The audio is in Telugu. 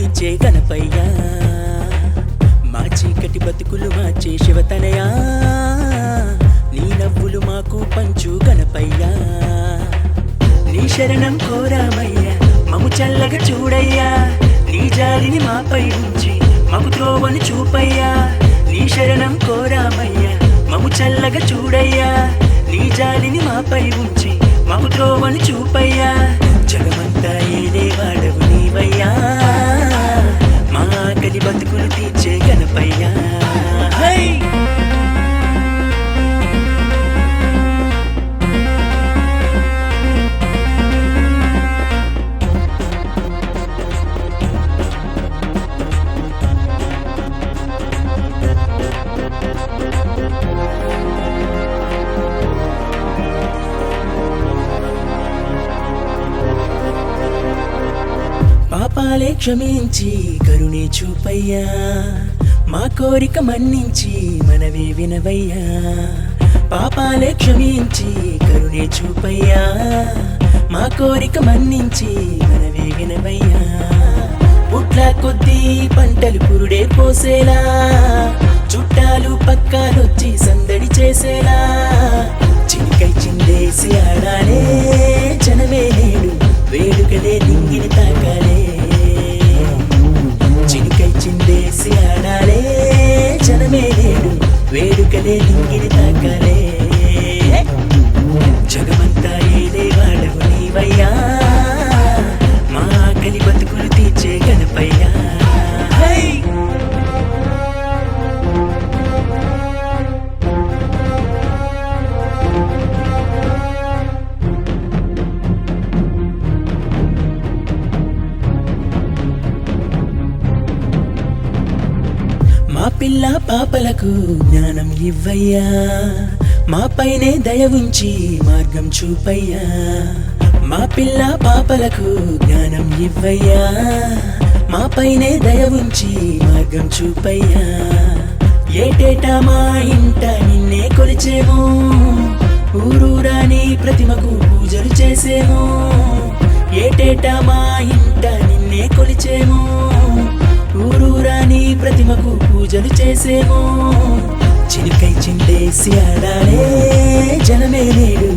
తీర్చే గణపయ్యా, మా చీకటి బతుకులు మార్చే శివతనయా, నీ నవ్వులు మాకు పంచు గణపయ్యా. నీ శరణం కోరామయ్యా, మము చల్లగా చూడయ్యా, నీ జాలిని మాపై ఉంచి మము త్రోవను చూపయ్యా. నీ శరణం కోరామయ్యా, మము చల్లగా చూడయ్యా, నీ జాలిని మాపై ఉంచి మము త్రోవను చూపయ్యా. జగమంతా ఏలే వాడవు నీవయ్యా, మా ఆకలి బతుకులు తీర్చే గణపయ్యా. హై పాపాలే క్షమించి కరుణే చూపయ్యా, మా కోరిక మన్నించి మనవే వినవయ్యా. పాపాలే క్షమించి కరుణే చూపయ్యా, మా కోరిక మన్నించి మనవే వినవయ్యా. పుట్ల కొద్దీ పంటలు పురుడే పోసేలా, చుట్టాలు పక్కాలొచ్చి సందడి చేసేలా, చినికై చిందేసి ఆడాలే జనమే నేడు, వేడుకలే నింగిని తాకాలే. చినికై చిందేసి ఆడాలే జనమే నేడు, వేడుకలే నింగిని తాకాలే. జగమంతా ఏలే వాడవు నీవయ్యా, మా ఆకలి బతుకులు తీర్చే గణపయ్యా. హై మా పిల్ల పాపలకు జ్ఞానం ఇవ్వయ్యా, మా పైనే దయ ఉంచి మార్గం చూపయ్యా. మా పిల్ల పాపలకు జ్ఞానం ఇవ్వయ్యా, మా పైనే దయ ఉంచి మార్గం చూపయ్యా. ఏటేటా మా ఇంట నిన్నే కొలిచేమో, ఊరూరాని ప్రతిమకు పూజలు చేసేమో. ఏటేటా మా ఇంట నిన్నే కొలిచేమో, ఊరూరాని ప్రతిమకు పూజలు చేసేమో. చినికై చిందేసి ఆడాలే జనమే నేడు,